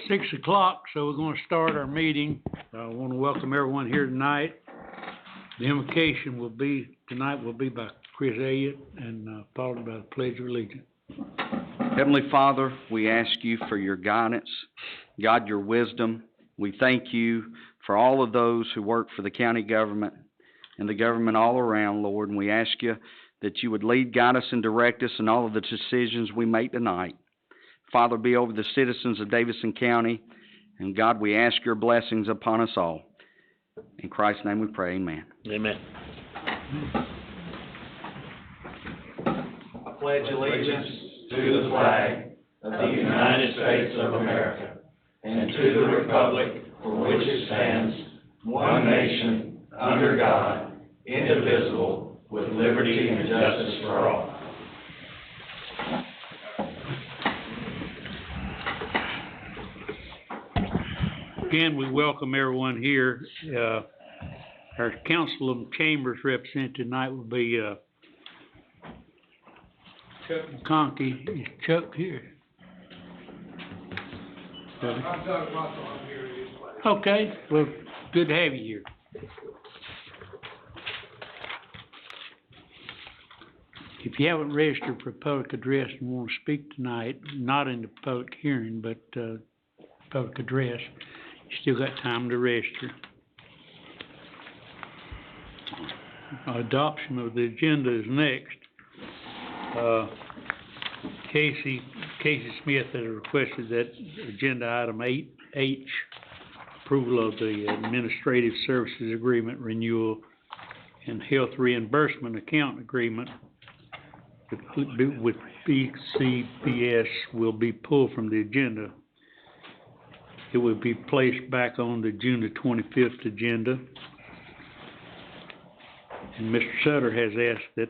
6 o'clock, so we're gonna start our meeting. I wanna welcome everyone here tonight. The invocation tonight will be by Chris Elliott and followed by the Pledge of Allegiance. Heavenly Father, we ask you for your guidance, God, your wisdom. We thank you for all of those who work for the county government and the government all around, Lord, and we ask you that you would lead, guide us, and direct us in all of the decisions we make tonight. Father, be over the citizens of Davidson County, and God, we ask your blessings upon us all. In Christ's name we pray, amen. Amen. I pledge allegiance to the flag of the United States of America and to the republic for which it stands, one nation, under God, indivisible, with liberty and justice for all. Again, we welcome everyone here. Our Council of Chambers representative tonight will be Chuck McConkey. Is Chuck here? I'm Doug Russell, I'm here this way. Okay, well, good to have you here. If you haven't registered for public address and want to speak tonight, not in the public hearing, but public address, you still got time to register. Adoption of the agenda is next. Casey Smith has requested that agenda item 8H, approval of the administrative services agreement renewal and health reimbursement account agreement with BCBS will be pulled from the agenda. It will be placed back on the June the 25th agenda. And Mr. Sutter has asked that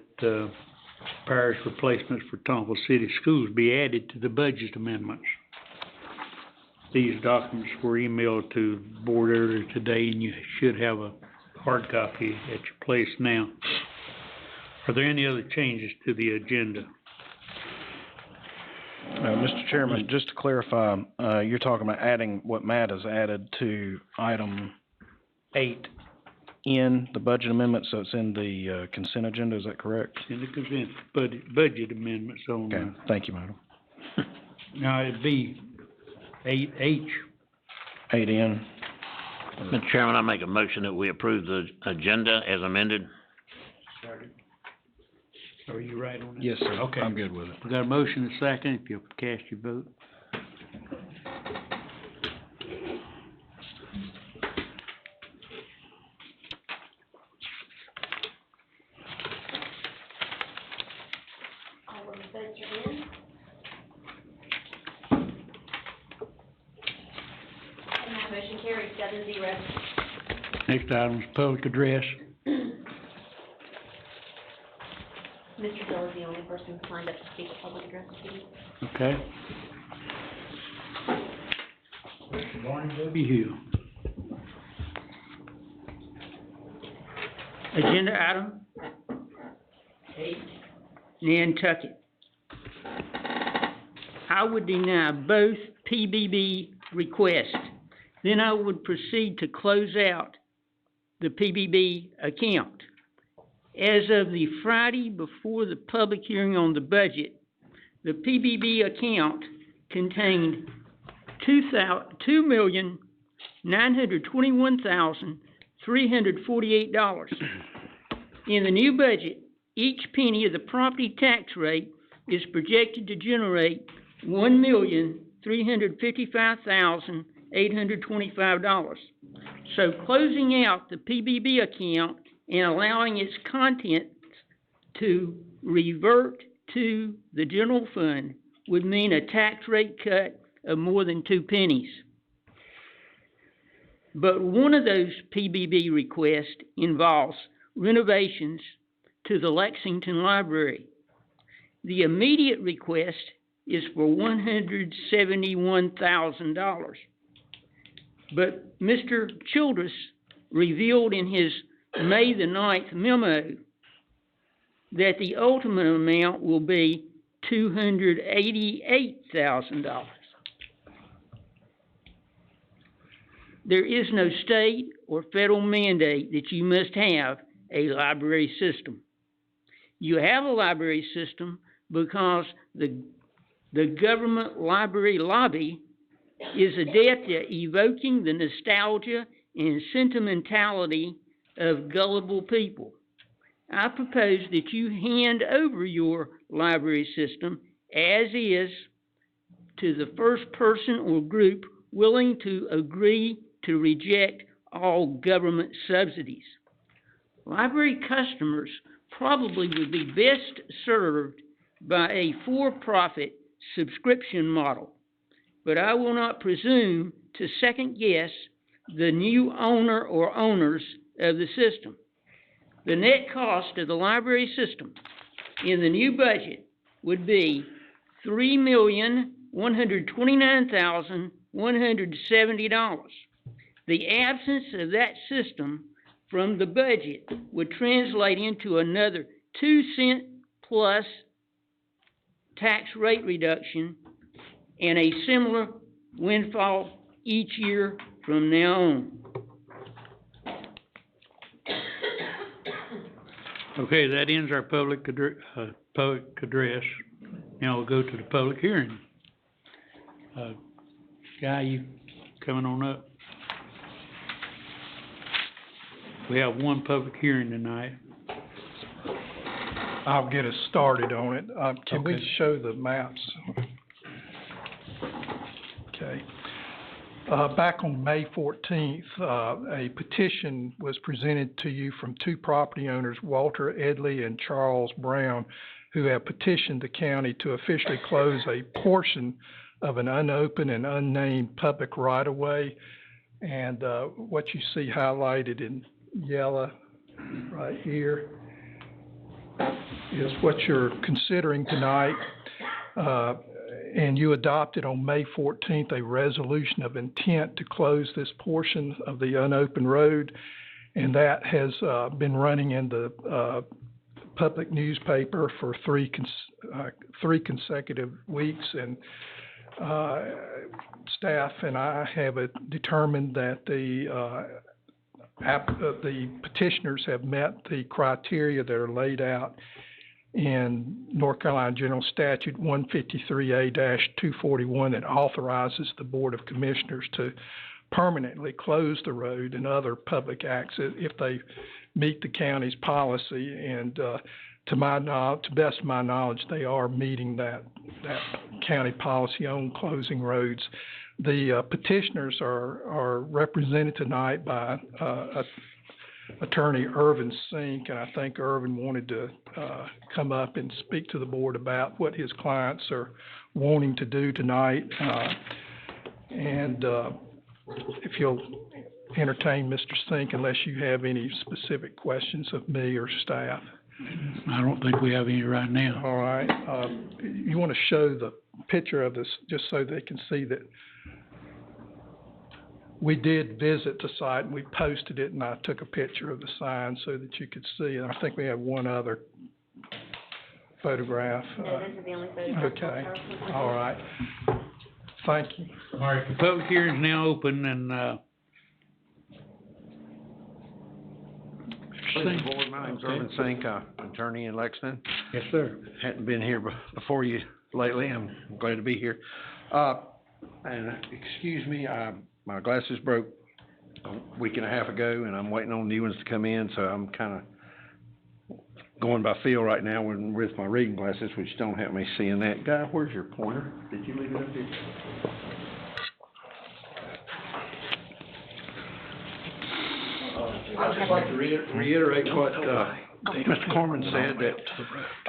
parish replacements for Thomasville City Schools be added to the budget amendments. These documents were emailed to the board earlier today, and you should have a hard copy at your place now. Are there any other changes to the agenda? Mr. Chairman, just to clarify, you're talking about adding what Matt has added to item 8 in the budget amendment, so it's in the consent agenda, is that correct? In the consent budget amendments on. Okay, thank you, madam. Now, it'd be 8H. 8N. Mr. Chairman, I make a motion that we approve the agenda as amended. Are you right on that? Yes, sir. Okay. I'm good with it. We got a motion and a second, if you'll cast your vote. All of the votes are in. And that motion carries 7-0. Next item is public address. Mr. Bill is the only person signed up to speak at public address this evening. Okay. Mr. Barney W. Hill. Agenda item 8, Nantucket. I would deny both PBB requests. Then I would proceed to close out the PBB account. As of the Friday before the public hearing on the budget, the PBB account contained $2,921,348. In the new budget, each penny of the property tax rate is projected to generate $1,355,825. So closing out the PBB account and allowing its contents to revert to the general fund would mean a tax rate cut of more than 2 pennies. But one of those PBB requests involves renovations to the Lexington Library. The immediate request is for $171,000. But Mr. Childress revealed in his May the 9th memo that the ultimate amount will be $288,000. there is no state or federal mandate that you must have a library system. You have a library system because the government library lobby is adept at evoking the nostalgia and sentimentality of gullible people. I propose that you hand over your library system as is to the first person or group willing to agree to reject all government subsidies. Library customers probably would be best served by a for-profit subscription model, but I will not presume to second-guess the new owner or owners of the system. The net cost of the library system in the new budget would be $3,129,170. The absence of that system from the budget would translate into another 2-cent plus tax rate reduction and a similar windfall each year from now on. Okay, that ends our public address. Now we'll go to the public hearing. Guy, you coming on up? We have one public hearing tonight. I'll get us started on it. Can we Okay. show the maps? Okay. Back on May 14th, a petition was presented to you from two property owners, Walter Edley and Charles Brown, who have petitioned the county to officially close a portion of an unopened and unnamed public right-of-way. And what you see highlighted in yellow right here is what you're considering tonight. And you adopted on May 14th a resolution of intent to close this portion of the unopened road. And that has been running in the public newspaper for three consecutive weeks. And staff and I have determined that the petitioners have met the criteria that are laid out in North Carolina General Statute 153A-241 that authorizes the Board of Commissioners to permanently close the road and other public access if they meet the county's policy. And to best of my knowledge, they are meeting that county policy on closing roads. The petitioners are represented tonight by Attorney Irvin Sink, and I think Irvin wanted to come up and speak to the board about what his clients are wanting to do tonight. If you'll entertain Mr. Sink, unless you have any specific questions of me or staff. I don't think we have any right now. All right. You want to show the picture of this just so they can see that we did visit the site and we posted it, and I took a picture of the sign so that you could see. And I think we have one other photograph. No, this is the only photograph. Okay. All right. Thank you. All right, the public hearing is now open, and, Please, board, my name's Okay. Irvin Sink, attorney in Lexington. Yes, sir. Hadn't been here before you lately, I'm glad to be here. And excuse me, my glasses broke a week and a half ago, and I'm waiting on new ones to come in, so I'm kinda going by feel right now with my reading glasses, which don't help me seeing that. Guy, where's your pointer? Did you leave it up there? I'd just like to reiterate what, Mr. Corman said, that,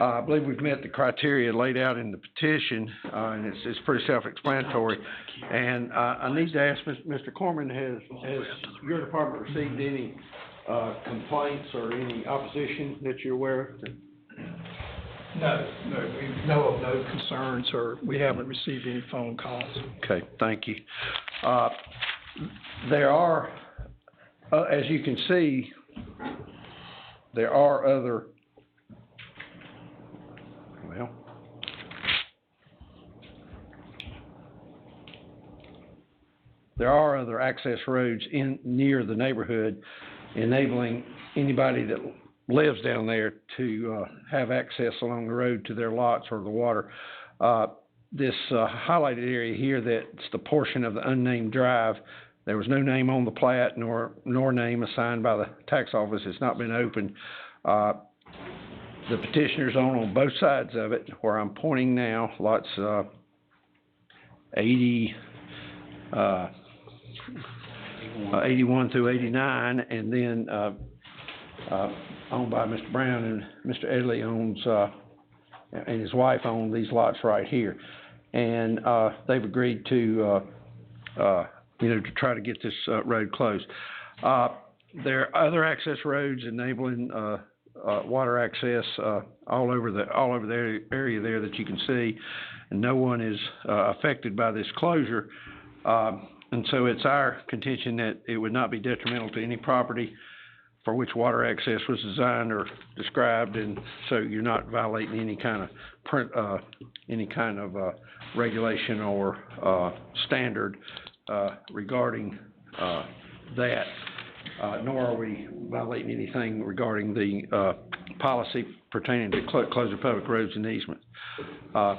I believe we've met the criteria laid out in the petition, and it's pretty self-explanatory. And, I need to ask Mr. Corman, has your department received any, complaints or any opposition that you're aware of? No, we know of no concerns, or we haven't received any phone calls. Okay, thank you. There are, as you can see, there are other, well, there are other access roads near the neighborhood, enabling anybody that lives down there to, have access along the road to their lots or the water. This highlighted area here, that's the portion of the unnamed drive. There was no name on the plat nor name assigned by the tax office. It's not been opened. The petitioners own on both sides of it, where I'm pointing now, lots 81 through 89, and then owned by Mr. Brown, and Mr. Edley owns, and his wife own these lots right here. And they've agreed to, to try to get this road closed. There are other access roads enabling water access all over the area there that you can see, and no one is affected by this closure. And so it's our contention that it would not be detrimental to any property for which water access was designed or described, and so you're not violating any kind of regulation or standard regarding that. Nor are we violating anything regarding the policy pertaining to closure of public roads and easements. And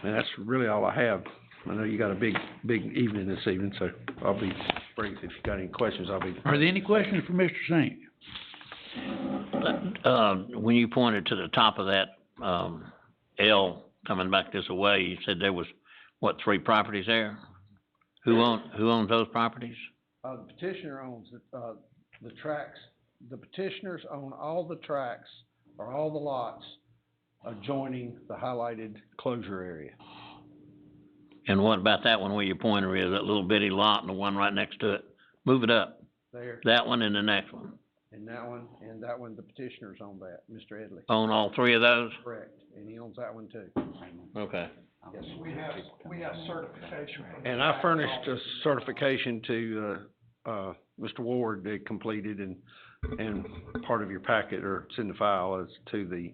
that's really all I have. I know you got a big evening this evening, so I'll be brief. If you got any questions, I'll be. Are there any questions for Mr. Sink? When you pointed to the top of that, L coming back this way, you said there was, what, 3 properties there? Who owns those properties? The petitioner owns the tracks. The petitioners own all the tracks or all the lots adjoining the highlighted closure area. And what about that one where your pointer is, that little bitty lot and the one right next to it? Move it up. There. That one and the next one. And that one, the petitioners own that, Mr. Edley. Own all 3 of those? Correct, and he owns that one too. Okay. Yes. We have certification from. And I furnished a certification to, Mr. Ward that completed and part of your packet, or it's in the file, as to the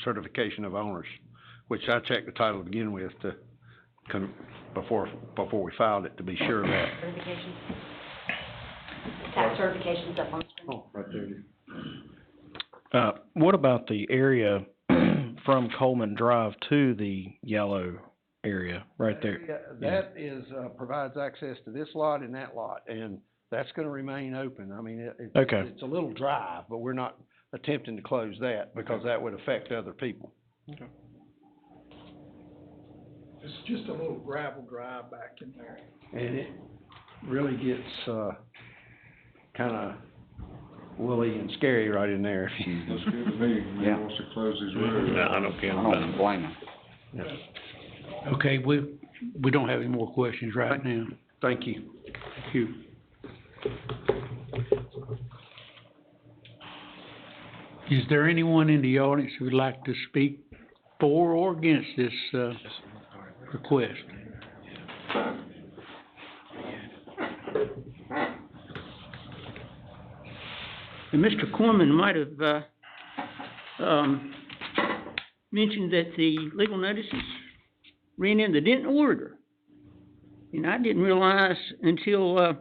certification of owners, which I checked the title to begin with to before we filed it, to be sure of that. Certification. Tax certification's up on the screen. Oh, right there. What about the area from Coleman Drive to the yellow area right there? That is, provides access to this lot and that lot, and that's gonna remain open. I mean, Okay. it's a little drive, but we're not attempting to close that, because that would affect other people. It's just a little gravel drive back in there. And it really gets, kinda woolly and scary right in there. Looks good to me, when he Yeah. wants to close his road. No, I don't care I about don't blame him. Okay, we don't have any more questions right now. Thank you. Thank you. Is there anyone in the audience who would like to speak for or against this, request? And Mr. Corman might have, mentioned that the legal notices ran in the Denton Orator. And I didn't realize until I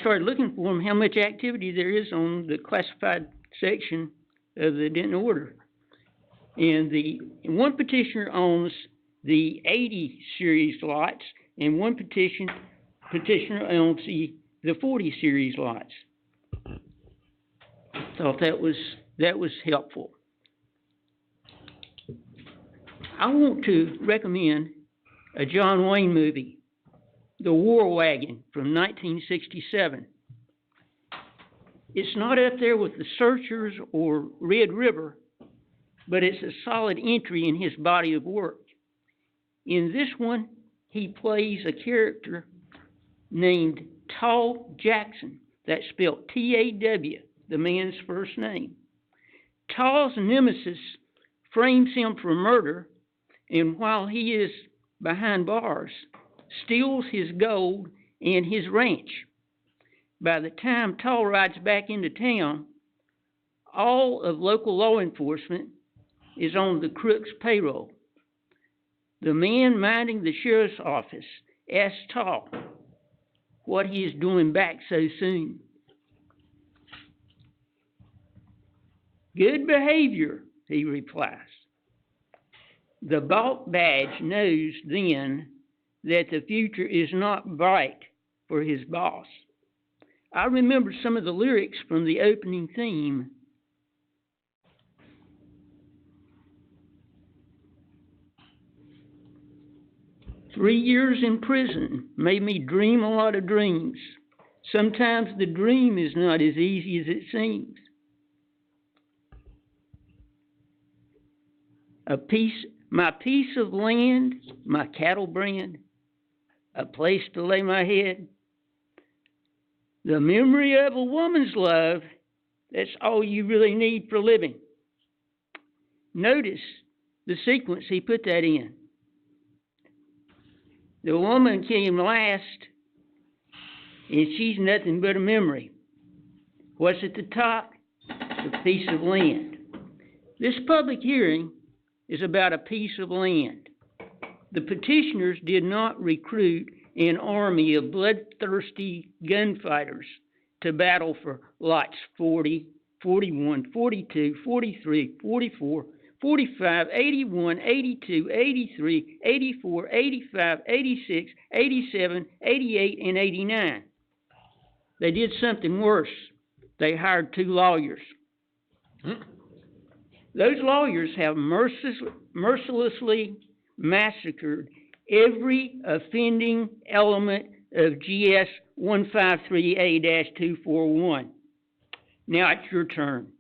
started looking for them, how much activity there is on the classified section of the Denton Orator. And one petitioner owns the 80 series lots, and one petitioner owns the 40 series lots. Thought that was helpful. I want to recommend a John Wayne movie, The War Wagon from 1967. It's not up there with The Searchers or Red River, but it's a solid entry in his body of work. In this one, he plays a character named Taw Jackson. That's spelled T-A-W, the man's first name. Taw's nemesis frames him for murder, and while he is behind bars, steals his gold and his ranch. By the time Taw rides back into town, all of local law enforcement is on the crook's payroll. The man minding the sheriff's office asked Tall what he is doing back so soon. Good behavior, he replies. The Balk badge knows then that the future is not bright for his boss. I remember some of the lyrics from the opening theme. "3 years in prison made me dream a lot of dreams. Sometimes the dream is not as easy as it seems. My piece of land, my cattle brand, a place to lay my head. The memory of a woman's love, that's all you really need for living." Notice the sequence he put that in. The woman came last, and she's nothing but a memory. What's at the top? The piece of land. This public hearing is about a piece of land. The petitioners did not recruit an army of bloodthirsty gunfighters to battle for lots 40, 41, 42, 43, 44, 45, 81, 82, 83, 84, 85, 86, 87, 88, and 89. They did something worse. They hired 2 lawyers. Those lawyers have mercilessly massacred every offending element of GS 153A-241. Now it's your turn.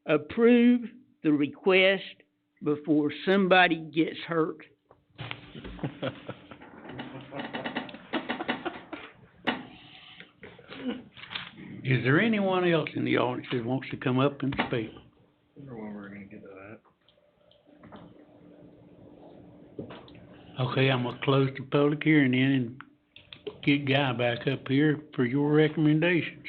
Approve the request before somebody gets hurt. Is there anyone else in the audience that wants to come up and speak? Wonder when we're gonna get to that. Okay, I'm gonna close the public hearing then and get Guy back up here for your recommendations.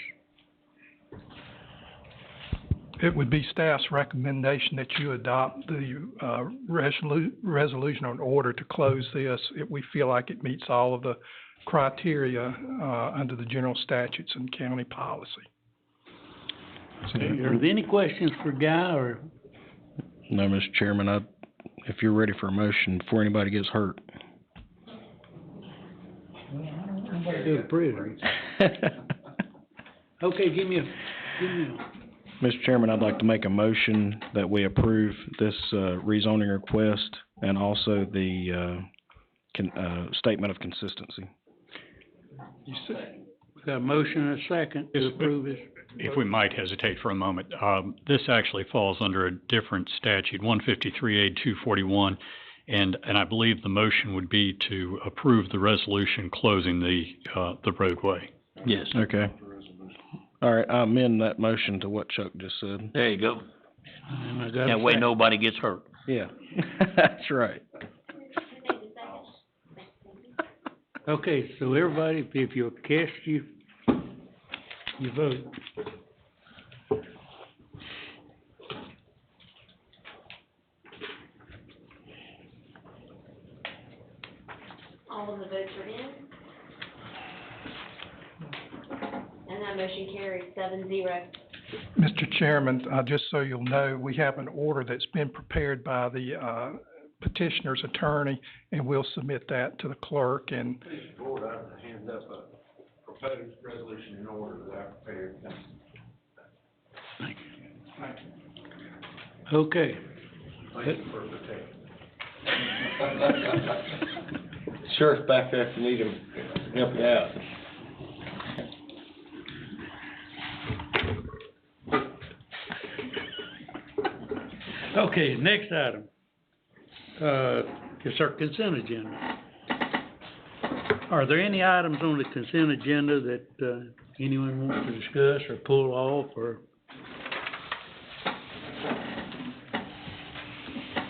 It would be staff's recommendation that you adopt the resolution on order to close this. We feel like it meets all of the criteria under the general statutes and county policy. Okay, are there any questions for Guy or? No, Mr. Chairman, if you're ready for a motion before anybody gets hurt. Somebody go to prison. Okay, give me a. Mr. Chairman, I'd like to make a motion that we approve this rezoning request and also the statement of consistency. You said, we got a motion and a second to approve this. If we might hesitate for a moment, this actually falls under a different statute, 153A-241, and I believe the motion would be to approve the resolution closing the roadway. Yes. Okay. All right, I amend that motion to what Chuck just said. There you go. And I got a That way second. nobody gets hurt. Yeah, that's right. Okay, so everybody, if you'll cast your vote. All of the votes are in. And that motion carries 7-0. Mr. Chairman, just so you'll know, we have an order that's been prepared by the petitioner's attorney, and we'll submit that to the clerk. And Mr. Board, I hand up a proposed resolution in order that I prepared. Thank you. Okay. Thank you for protecting. Sheriff's back there if you need him, help you out. Okay, next item, is our consent agenda. Are there any items on the consent agenda that, anyone wants to discuss or pull off or?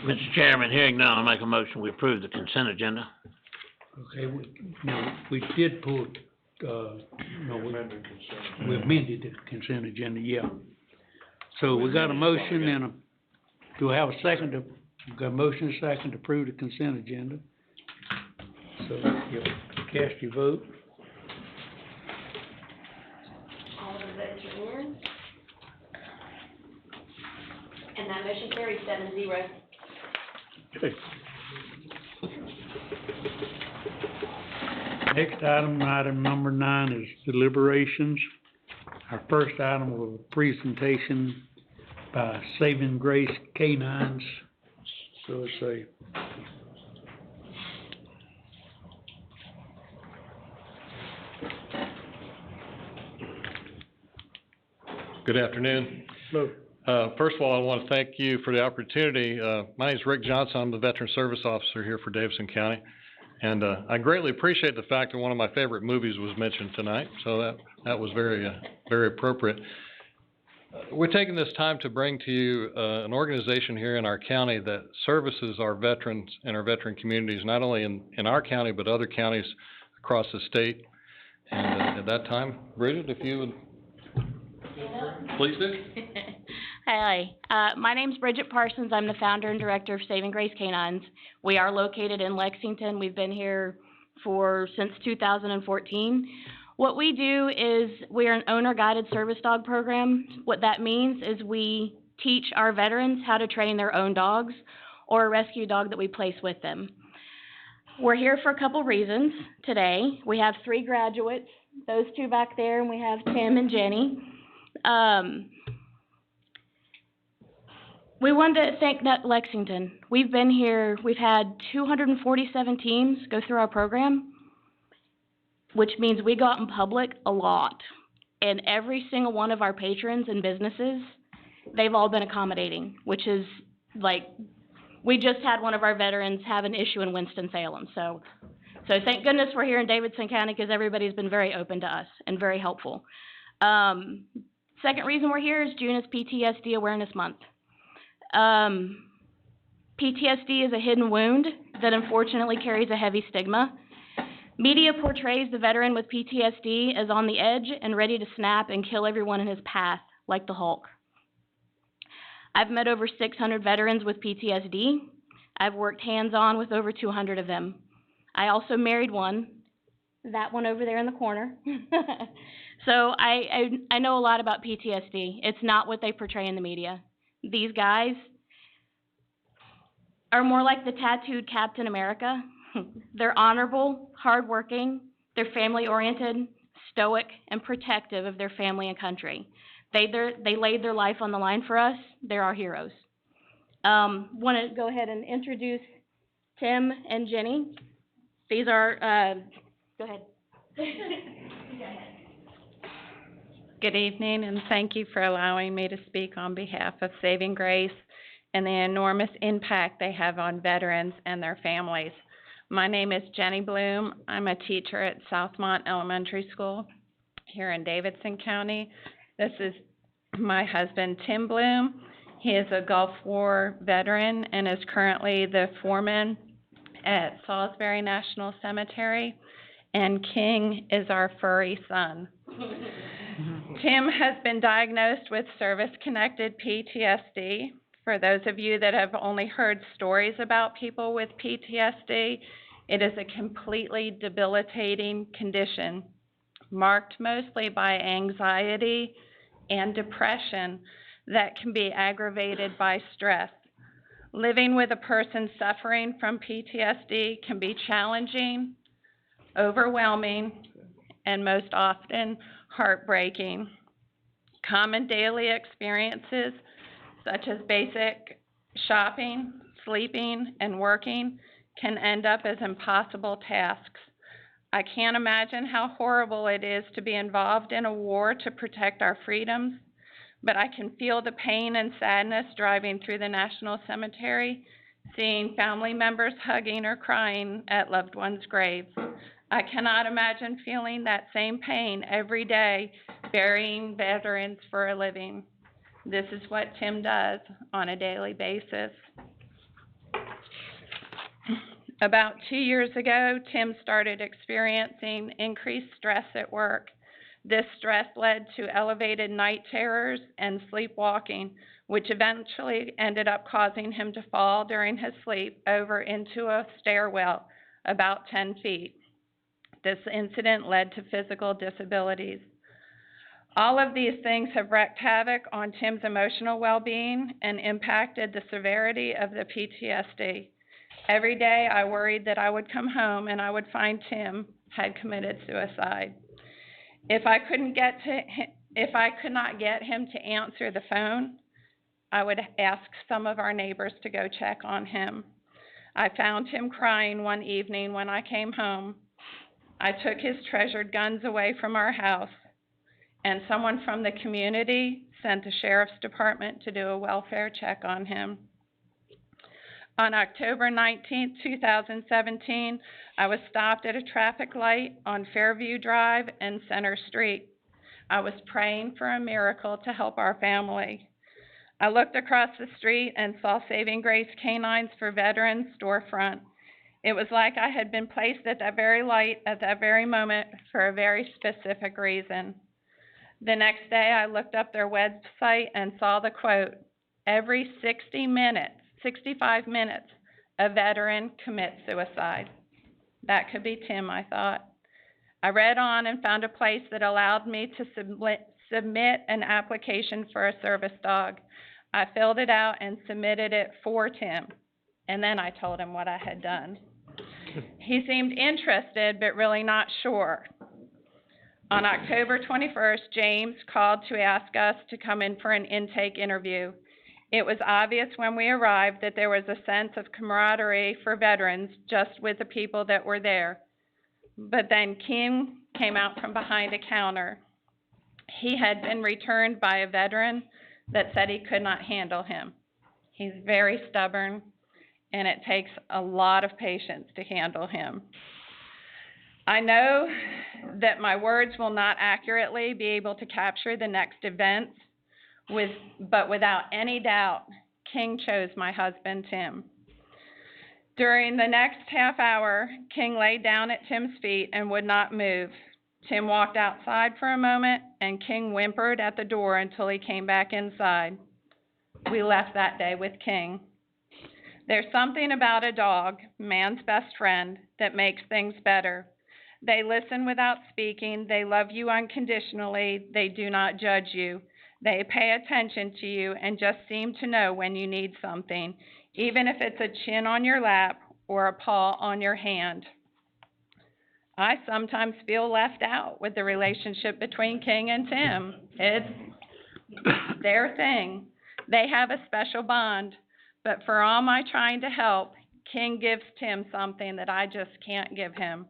Mr. Chairman, hearing none, I make a motion, we approve the consent agenda. Okay, we did pull, we amended the consent agenda, yeah. So we got a motion and do I have a second to, we got a motion and a second to approve the consent agenda? So, yeah. Cast your vote. All of the votes are in. And that motion carries 7-0. Okay. Next item number 9 is deliberations. Our first item was a presentation by Saving Grace Canines. So it's a Good afternoon. Hello. First of all, I want to thank you for the opportunity. My name is Rick Johnson. I'm the Veteran Service Officer here for Davidson County. And I greatly appreciate the fact that one of my favorite movies was mentioned tonight. So that was very appropriate. We're taking this time to bring to you an organization here in our county that services our veterans and our veteran communities, not only in our county, but other counties across the state. And at that time, Bridget, if you would please do. Hi, my name's Bridget Parsons. I'm the founder and director of Saving Grace Canines. We are located in Lexington. We've been here since 2014. What we do is we are an owner-guided service dog program. What that means is we teach our veterans how to train their own dogs or a rescue dog that we place with them. We're here for a couple reasons today. We have 3 graduates, those 2 back there, and we have Tim and Jenny. We wanted to thank Lexington. We've been here, we've had 247 teams go through our program, which means we go out in public a lot. And every single one of our patrons and businesses, they've all been accommodating, which is like, we just had one of our veterans have an issue in Winston-Salem. So thank goodness we're here in Davidson County because everybody's been very open to us and very helpful. Second reason we're here is June is PTSD Awareness Month. PTSD is a hidden wound that unfortunately carries a heavy stigma. Media portrays the veteran with PTSD as on the edge and ready to snap and kill everyone in his path, like the Hulk. I've met over 600 veterans with PTSD. I've worked hands-on with over 200 of them. I also married one, that one over there in the corner. So I know a lot about PTSD. It's not what they portray in the media. These guys are more like the tattooed Captain America. They're honorable, hardworking, they're family-oriented, stoic, and protective of their family and country. They laid their life on the line for us. They're our heroes. Want to go ahead and introduce Tim and Jenny. These are, go ahead. Good evening, and thank you for allowing me to speak on behalf of Saving Grace and the enormous impact they have on veterans and their families. My name is Jenny Bloom. I'm a teacher at Southmont Elementary School here in Davidson County. This is my husband, Tim Bloom. He is a Gulf War veteran and is currently the foreman at Salisbury National Cemetery. And King is our furry son. Tim has been diagnosed with service-connected PTSD. For those of you that have only heard stories about people with PTSD, it is a completely debilitating condition, marked mostly by anxiety and depression that can be aggravated by stress. Living with a person suffering from PTSD can be challenging, overwhelming, and most often heartbreaking. Common daily experiences such as basic shopping, sleeping, and working can end up as impossible tasks. I can't imagine how horrible it is to be involved in a war to protect our freedoms, but I can feel the pain and sadness driving through the National Cemetery, seeing family members hugging or crying at loved ones' graves. I cannot imagine feeling that same pain every day, burying veterans for a living. This is what Tim does on a daily basis. About 2 years ago, Tim started experiencing increased stress at work. This stress led to elevated night terrors and sleepwalking, which eventually ended up causing him to fall during his sleep over into a stairwell about 10 feet. This incident led to physical disabilities. All of these things have wreaked havoc on Tim's emotional well-being and impacted the severity of the PTSD. Every day I worried that I would come home and I would find Tim had committed suicide. If I could not get him to answer the phone, I would ask some of our neighbors to go check on him. I found him crying one evening when I came home. I took his treasured guns away from our house, and someone from the community sent the sheriff's department to do a welfare check on him. On October 19, 2017, I was stopped at a traffic light on Fairview Drive and Center Street. I was praying for a miracle to help our family. I looked across the street and saw Saving Grace Canines for Veterans storefront. It was like I had been placed at that very light at that very moment for a very specific reason. The next day, I looked up their website and saw the quote, "Every 65 minutes, a veteran commits suicide." That could be Tim, I thought. I read on and found a place that allowed me to submit an application for a service dog. I filled it out and submitted it for Tim, and then I told him what I had done. He seemed interested, but really not sure. On October 21st, James called to ask us to come in for an intake interview. It was obvious when we arrived that there was a sense of camaraderie for veterans just with the people that were there. But then King came out from behind a counter. He had been returned by a veteran that said he could not handle him. He's very stubborn, and it takes a lot of patience to handle him. I know that my words will not accurately be able to capture the next events, but without any doubt, King chose my husband, Tim. During the next half hour, King laid down at Tim's feet and would not move. Tim walked outside for a moment, and King whimpered at the door until he came back inside. We left that day with King. There's something about a dog, man's best friend, that makes things better. They listen without speaking. They love you unconditionally. They do not judge you. They pay attention to you and just seem to know when you need something, even if it's a chin on your lap or a paw on your hand. I sometimes feel left out with the relationship between King and Tim. It's their thing. They have a special bond, but for all my trying to help, King gives Tim something that I just can't give him.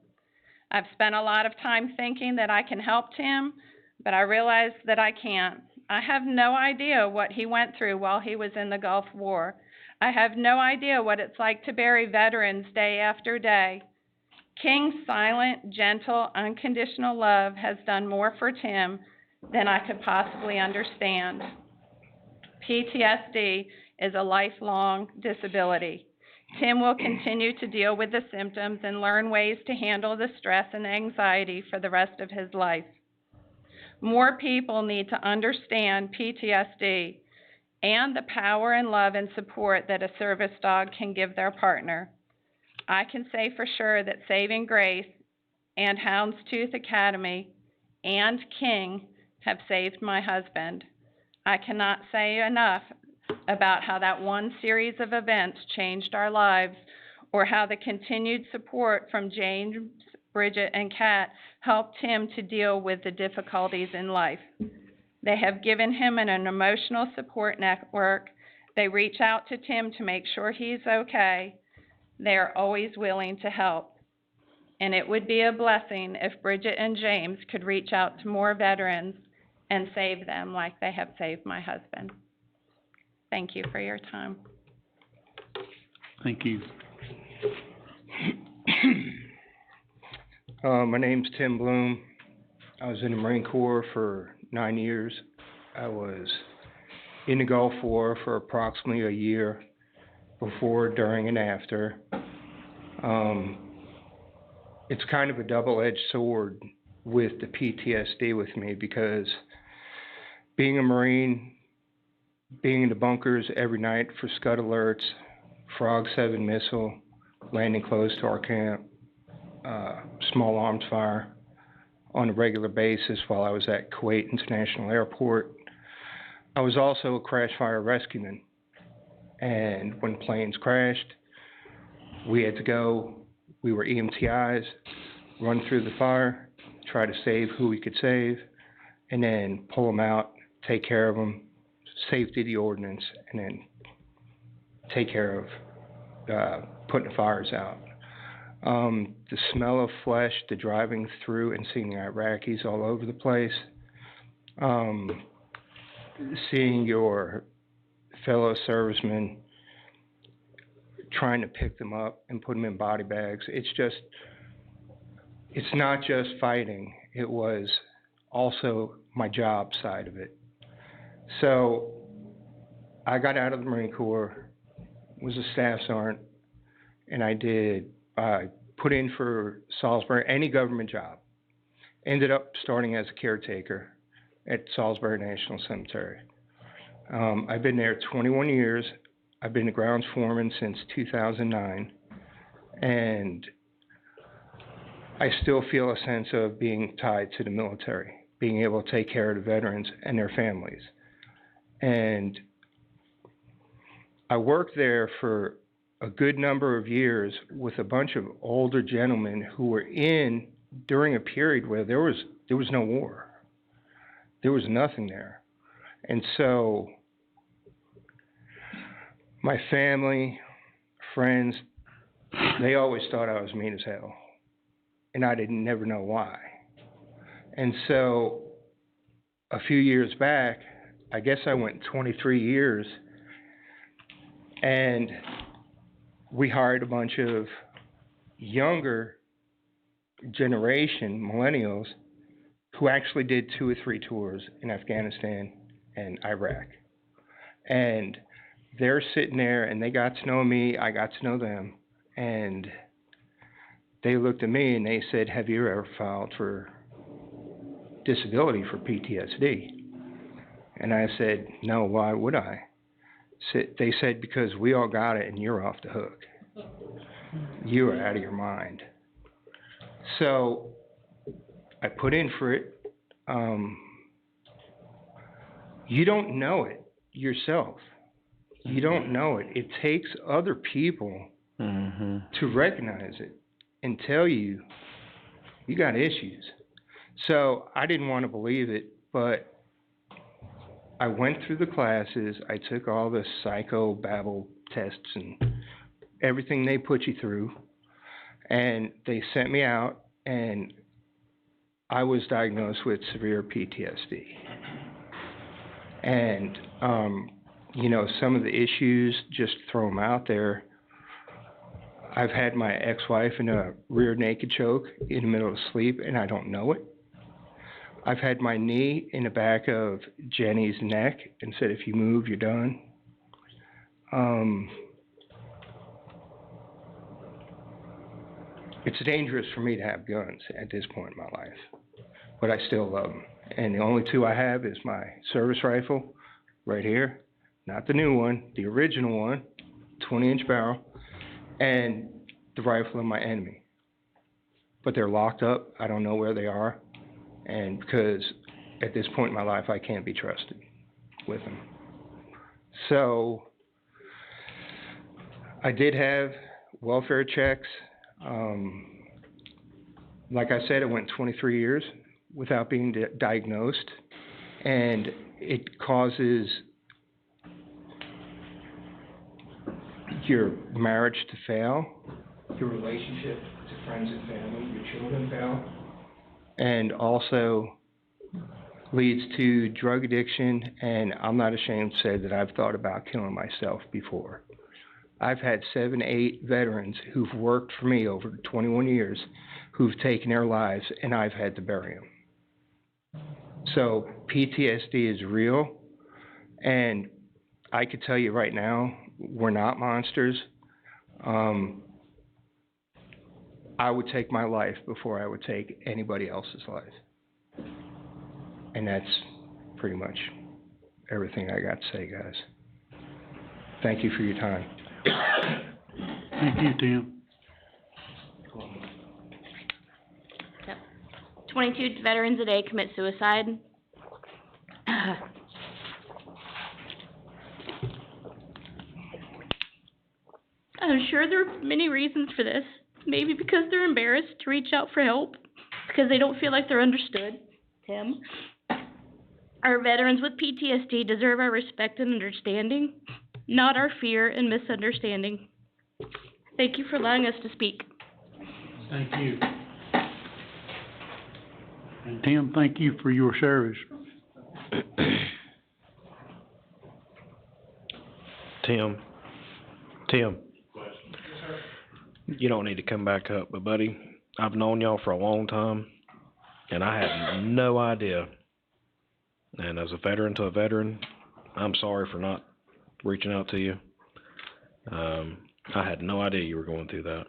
I've spent a lot of time thinking that I can help Tim, but I realize that I can't. I have no idea what he went through while he was in the Gulf War. I have no idea what it's like to bury veterans day after day. King's silent, gentle, unconditional love has done more for Tim than I could possibly understand. PTSD is a lifelong disability. Tim will continue to deal with the symptoms and learn ways to handle the stress and anxiety for the rest of his life. More people need to understand PTSD and the power and love and support that a service dog can give their partner. I can say for sure that Saving Grace and Houndstooth Academy and King have saved my husband. I cannot say enough about how that one series of events changed our lives, or how the continued support from James, Bridget, and Kat helped him to deal with the difficulties in life. They have given him an emotional support network. They reach out to Tim to make sure he's okay. They are always willing to help. And it would be a blessing if Bridget and James could reach out to more veterans and save them like they have saved my husband. Thank you for your time. Thank you. My name's Tim Bloom. I was in the Marine Corps for 9 years. I was in the Gulf War for approximately a year, before, during, and after. It's kind of a double-edged sword with the PTSD with me, because being a Marine, being in the bunkers every night for Scud alerts, Frog 7 missile, landing close to our camp, small arms fire on a regular basis while I was at Kuwait International Airport. I was also a crash fire rescueman, and when planes crashed, we had to go, we were EMTIs, run through the fire, try to save who we could save, and then pull them out, take care of them, safety the ordnance, and then take care of putting the fires out. The smell of flesh, the driving through and seeing the Iraqis all over the place, seeing your fellow servicemen trying to pick them up and put them in body bags. It's not just fighting. It was also my job side of it. So I got out of the Marine Corps, was a staff sergeant, and I put in for Salisbury, any government job. Ended up starting as a caretaker at Salisbury National Cemetery. I've been there 21 years. I've been a grounds foreman since 2009, and I still feel a sense of being tied to the military, being able to take care of the veterans and their families. And I worked there for a good number of years with a bunch of older gentlemen who were in during a period where there was no war. There was nothing there. And so my family, friends, they always thought I was mean as hell. And I never know why. And so a few years back, I guess I went 23 years, and we hired a bunch of younger generation millennials who actually did 2 or 3 tours in Afghanistan and Iraq. And they're sitting there and they got to know me, I got to know them, and they looked at me and they said, "Have you ever filed for disability for PTSD?" And I said, "No, why would I?" They said, "Because we all got it and you're off the hook. You are out of your mind." So I put in for it. You don't know it yourself. You don't know it. It takes other people to recognize it and tell you, you got issues. So I didn't want to believe it, but I went through the classes. I took all the psychobabble tests and everything they put you through, and they sent me out, and I was diagnosed with severe PTSD. And, some of the issues, just throw them out there. I've had my ex-wife in a rear naked choke in the middle of sleep, and I don't know it. I've had my knee in the back of Jenny's neck and said, "If you move, you're done." It's dangerous for me to have guns at this point in my life, but I still love them. And the only 2 I have is my service rifle right here, not the new one, the original one, 20-inch barrel, and the rifle of my enemy. But they're locked up. I don't know where they are. And because at this point in my life, I can't be trusted with them. So I did have welfare checks. Like I said, I went 23 years without being diagnosed, and it causes your marriage to fail, your relationship to friends and family, your children fail, and also leads to drug addiction. And I'm not ashamed to say that I've thought about killing myself before. I've had 7, 8 veterans who've worked for me over 21 years who've taken their lives, and I've had to bury them. So PTSD is real, and I could tell you right now, we're not monsters. I would take my life before I would take anybody else's life. And that's pretty much everything I got to say, guys. Thank you for your time. Thank you, Tim. 22 veterans a day commit suicide. I'm sure there are many reasons for this. Maybe because they're embarrassed to reach out for help, because they don't feel like they're understood. Tim? Our veterans with PTSD deserve our respect and understanding, not our fear and misunderstanding. Thank you for allowing us to speak. Thank you. And Tim, thank you for your service. Tim, you don't need to come back up, but buddy, I've known y'all for a long time, and I had no idea. And as a veteran to a veteran, I'm sorry for not reaching out to you. I had no idea you were going through that.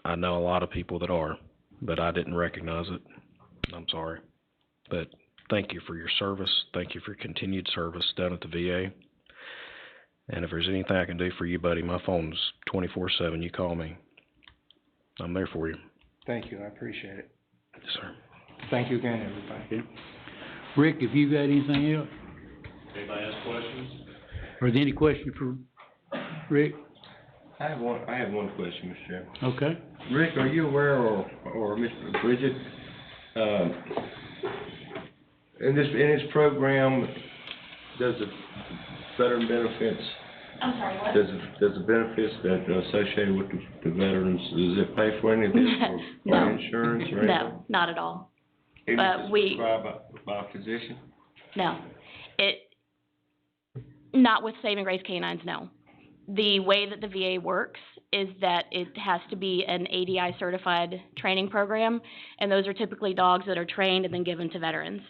I know a lot of people that are, but I didn't recognize it. I'm sorry. But thank you for your service. Thank you for your continued service down at the VA. And if there's anything I can do for you, buddy, my phone's 24/7. You call me. I'm there for you. Thank you, I appreciate it. Yes, sir. Thank you again, everybody. Okay. Rick, have you got anything else? Anybody has questions? Are there any questions for Rick? I have one question, Mr. Chairman. Okay. Rick, are you aware, or Mr. Bridget, in this program, does the veteran benefits? I'm sorry, what? Does the benefits that are associated with the veterans, does it pay for any of this for No. insurance or anything? No, not at all. Even but if it's we- prescribed by a physician? No. Not with Saving Grace Canines, no. The way that the VA works is that it has to be an ADI certified training program, and those are typically dogs that are trained and then given to veterans.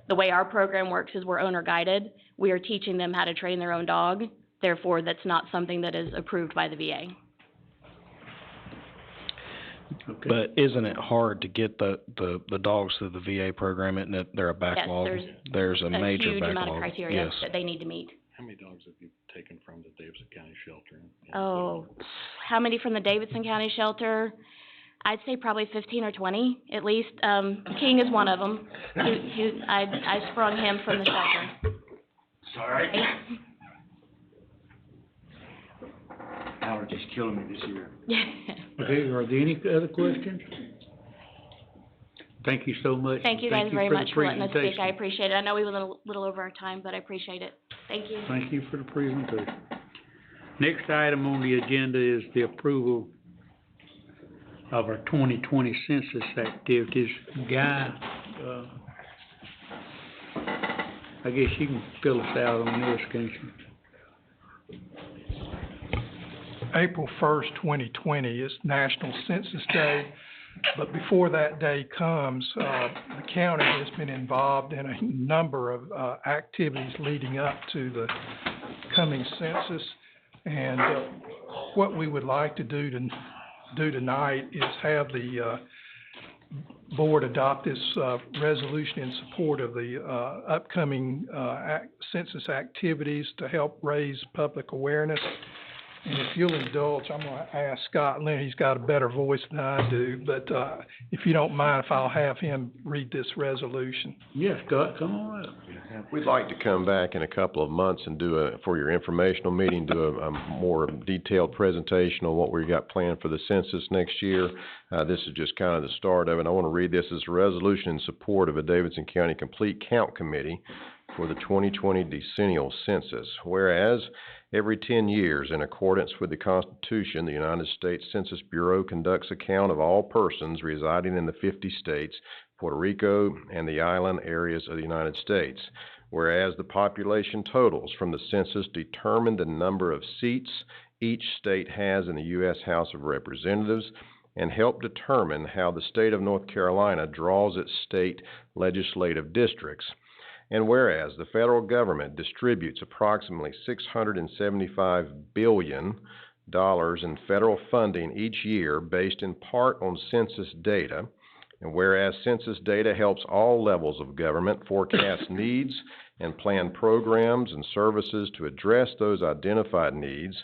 The way our program works is we're owner guided. We are teaching them how to train their own dog. Therefore, that's not something that is approved by the VA. Okay. But isn't it hard to get the dogs through the VA program? Isn't it? They're a backlog. Yes, there's a major huge backlog. amount of criteria Yes. that they need to meet. How many dogs have you taken from the Davidson County shelter? Oh, how many from the Davidson County shelter? I'd say probably 15 or 20, at least. King is one of them. I sprung him from the shelter. Sorry. Allergies killing me this year. Okay, are there any other questions? Thank you so much. Thank you guys very for the much for letting us speak. presentation. I appreciate it. I know we went a little over our time, but I appreciate it. Thank you. Thank you for the presentation. Next item on the agenda is the approval of our 2020 census activities. Guy, I guess you can fill us out on this, can't you? April 1st, 2020 is National Census Day, but before that day comes, the county has been involved in a number of activities leading up to the coming census. And what we would like to do tonight is have the board adopt this resolution in support of the upcoming census activities to help raise public awareness. And if you'll indulge, I'm going to ask Scott Lynn, he's got a better voice than I do, but if you don't mind, if I'll have him read this resolution. Yes, Scott, come on up. We'd like to come back in a couple of months and for your informational meeting, do a more detailed presentation on what we got planned for the census next year. This is just kind of the start of it. I want to read this as a resolution in support of a Davidson County Complete Count Committee for the 2020 decennial census. Whereas every 10 years, in accordance with the Constitution, the United States Census Bureau conducts a count of all persons residing in the 50 states, Puerto Rico, and the island areas of the United States. Whereas the population totals from the census determine the number of seats each state has in the U.S. House of Representatives and help determine how the state of North Carolina draws its state legislative districts. And whereas the federal government distributes approximately $675 billion in federal funding each year based in part on census data, and whereas census data helps all levels of government forecast needs and plan programs and services to address those identified needs,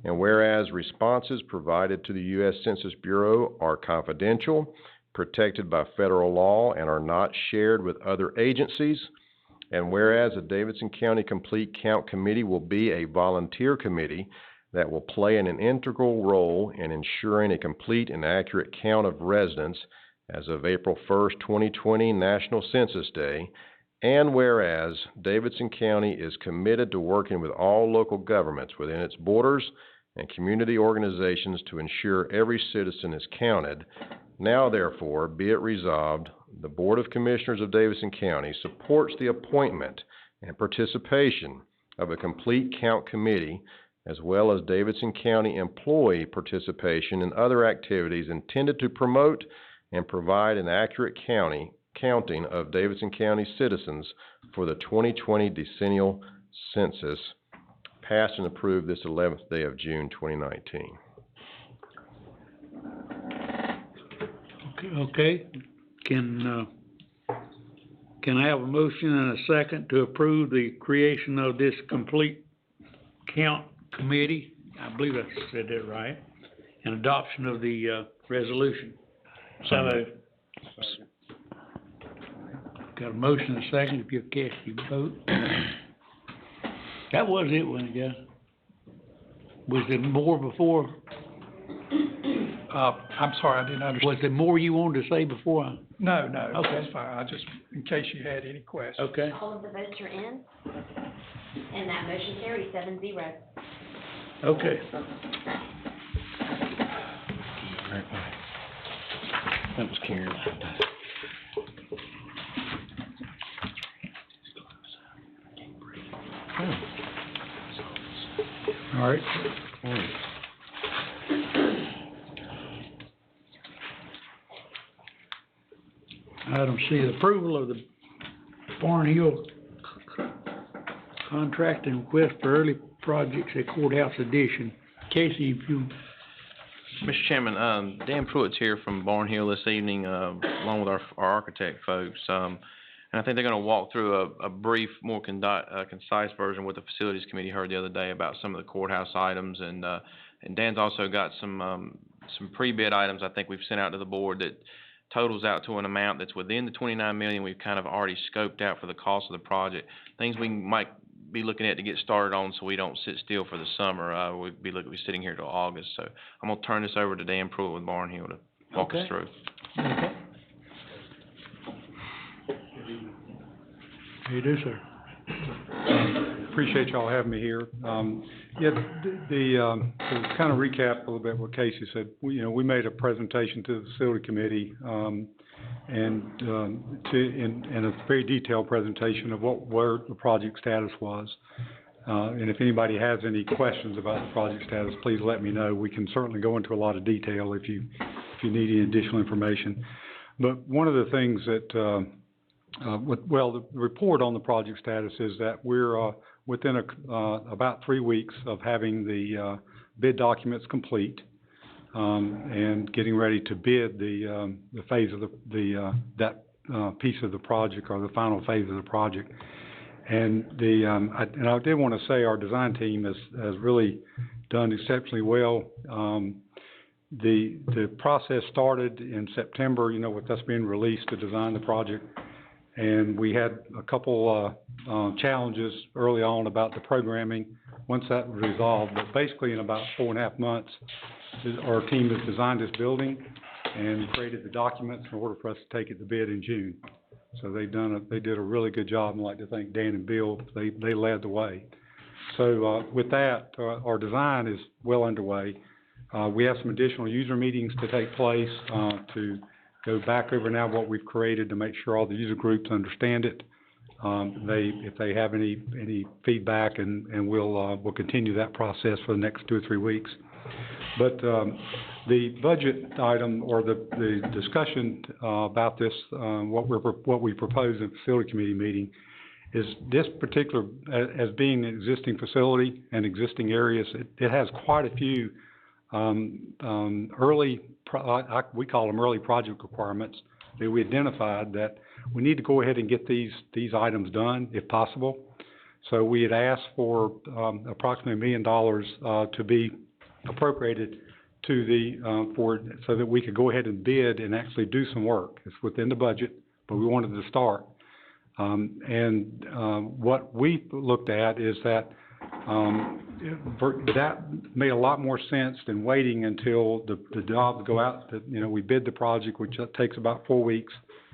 and whereas responses provided to the U.S. Census Bureau are confidential, protected by federal law and are not shared with other agencies. And whereas the Davidson County Complete Count Committee will be a volunteer committee that will play an integral role in ensuring a complete and accurate count of residents as of April 1st, 2020, National Census Day. And whereas Davidson County is committed to working with all local governments within its borders and community organizations to ensure every citizen is counted, now therefore be it resolved, the Board of Commissioners of Davidson County supports the appointment and participation of a complete count committee, as well as Davidson County employee participation in other activities intended to promote and provide an accurate counting of Davidson County citizens for the 2020 decennial census, passed and approved this 11th day of June 2019. Okay, can I have a motion and a second to approve the creation of this complete count committee? I believe I said that right. And adoption of the, resolution. So moved. Got a motion and a second, if you'll cast your vote. That was it, wasn't it, guys? Was there more before? I'm sorry, I didn't understand. Was there more you wanted to say before? No, Okay. that's fine. I just, in case you had any questions. Okay. All of the votes are in, and that motion carries 7-0. Okay. That was Karen. All right. Item C, approval of the Barn Hill contract and request for early projects at Courthouse Addition. Casey, if you, Mr. Chairman, Dan Pruitt's here from Barn Hill this evening, along with our architect folks. And I think they're gonna walk through a brief, more concise version of what the Facilities Committee heard the other day about some of the courthouse items. And Dan's also got some pre-bid items I think we've sent out to the board that totals out to an amount that's within the 29 million we've kind of already scoped out for the cost of the project. Things we might be looking at to get started on so we don't sit still for the summer. We'd be sitting here till August. So I'm gonna turn this over to Dan Pruitt with Barn Hill to walk us through. okay. How you do, sir? Appreciate y'all having me here. To kind of recap a little bit what Casey said, we made a presentation to the facility committee, in a very detailed presentation of where the project status was. And if anybody has any questions about the project status, please let me know. We can certainly go into a lot of detail if you need any additional information. But one of the things that, the report on the project status is that we're within about 3 weeks of having the bid documents complete, and getting ready to bid the phase of that piece of the project, or the final phase of the project. And I did want to say our design team has really done exceptionally well. The process started in September, with us being released to design the project. And we had a couple challenges early on about the programming. Once that was resolved, but basically in about 4.5 months, our team has designed this building and created the documents in order for us to take it to bid in June. So they did a really good job, and I'd like to thank Dan and Bill. They led the way. So with that, our design is well underway. We have some additional user meetings to take place to go back over now what we've created to make sure all the user groups understand it. If they have any feedback, and we'll continue that process for the next 2 or 3 weeks. But the budget item, or the discussion about this, what we propose in the facility committee meeting, is this particular, as being an existing facility and existing areas, it has quite a few we call them early project requirements that we identified that we need to go ahead and get these items done if possible. So we had asked for approximately $1 million to be appropriated to the, so that we could go ahead and bid and actually do some work. It's within the budget, but we wanted to start. What we looked at is that, that made a lot more sense than waiting until the jobs go out, we bid the project, which takes about 4 weeks,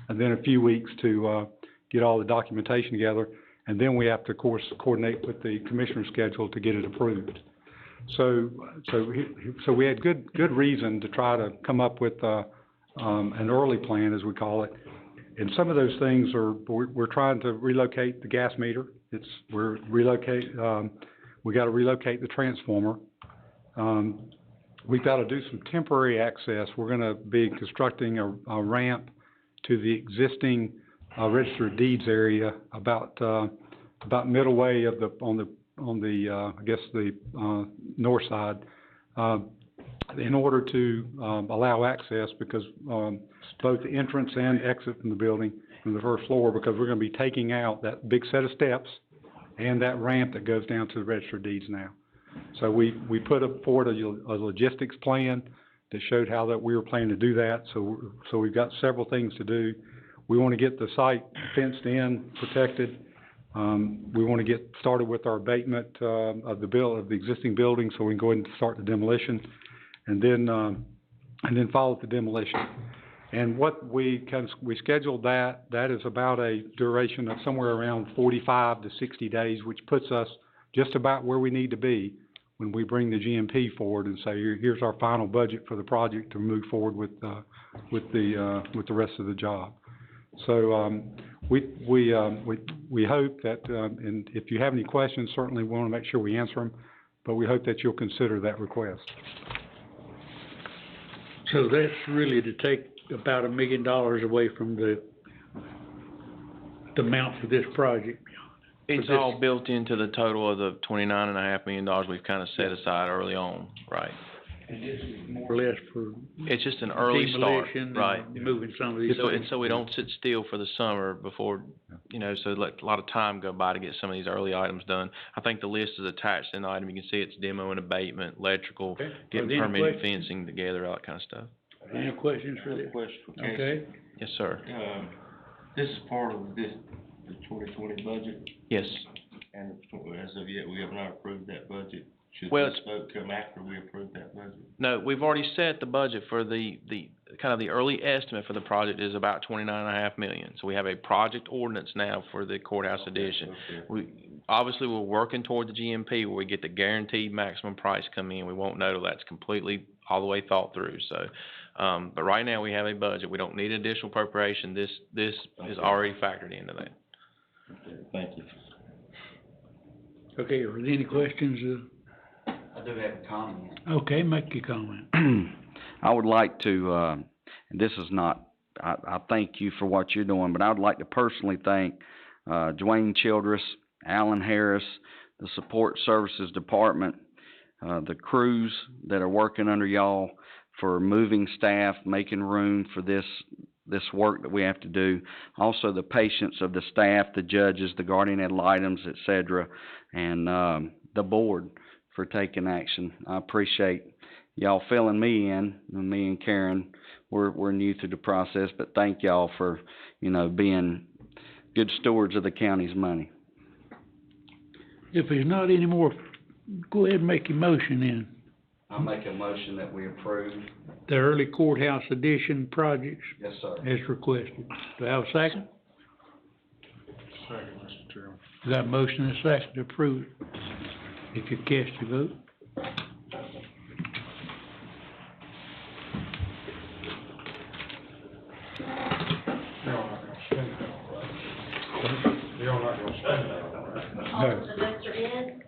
and then a few weeks to, get all the documentation together, and then we have to, of course, coordinate with the commissioner's schedule to get it approved. So we had good reason to try to come up with, an early plan, as we call it. And some of those things we're trying to relocate the gas meter. We gotta relocate the transformer. We've gotta do some temporary access. We're gonna be constructing a ramp to the existing, Register of Deeds area about middle way of on the I guess the, north side, in order to, allow access, because, both the entrance and exit from the building, from the first floor, because we're gonna be taking out that big set of steps and that ramp that goes down to the Register of Deeds now. So we put forward a logistics plan that showed how that we were planning to do that, so we've got several things to do. We wanna get the site fenced in, protected. We wanna get started with our abatement, of the existing building, so we can go ahead and start the demolition, and then follow the demolition. And what we scheduled that is about a duration of somewhere around 45 to 60 days, which puts us just about where we need to be when we bring the GMP forward and say, here's our final budget for the project to move forward with the rest of the job. So, we hope that, and if you have any questions, certainly we wanna make sure we answer them, but we hope that you'll consider that request. So that's really to take about $1 million away from the amount for this project. It's all built into the total of the $29.5 million we've kind of set aside early on, right? And this is more or less for It's just an early start, demolition right? and moving some of these things. So we don't sit still for the summer before, so let a lot of time go by to get some of these early items done. I think the list is attached in the item. You can see it's demo and abatement, electrical, Okay. getting Are there any permitted questions? fencing together, all that kind of stuff. Any questions for this? Question for Casey. Okay. Yes, sir. This is part of the 2020 budget, Yes. and as of yet, we have not approved that budget. Should Well, this vote come after we approve that budget? No, we've already set the budget for the kind of the early estimate for the project is about $29.5 million. So we have a project ordinance now for the courthouse addition. Okay. We're working toward the GMP where we get the guaranteed maximum price come in. We won't know till that's completely all the way thought through, so. But right now we have a budget. We don't need additional appropriation. This is already factored into that. Okay, thank you. Okay, are there any questions? I do have a comment. Okay, make your comment. I would like to, and this is not, I thank you for what you're doing, but I would like to personally thank, Dwayne Childress, Alan Harris, the Support Services Department, the crews that are working under y'all for moving staff, making room for this work that we have to do. Also the patience of the staff, the judges, the guardian ad litems, et cetera, and, the board for taking action. I appreciate y'all filling me in, me and Karen. We're new to the process, but thank y'all for, being good stewards of the county's money. If there's not any more, go ahead and make your motion then. I'll make a motion that we approve. The early courthouse addition projects Yes, sir. as requested. Do I have a second? Second, Mr. Chairman. We got a motion and a second to approve it. If you cast your vote. All of the votes are in.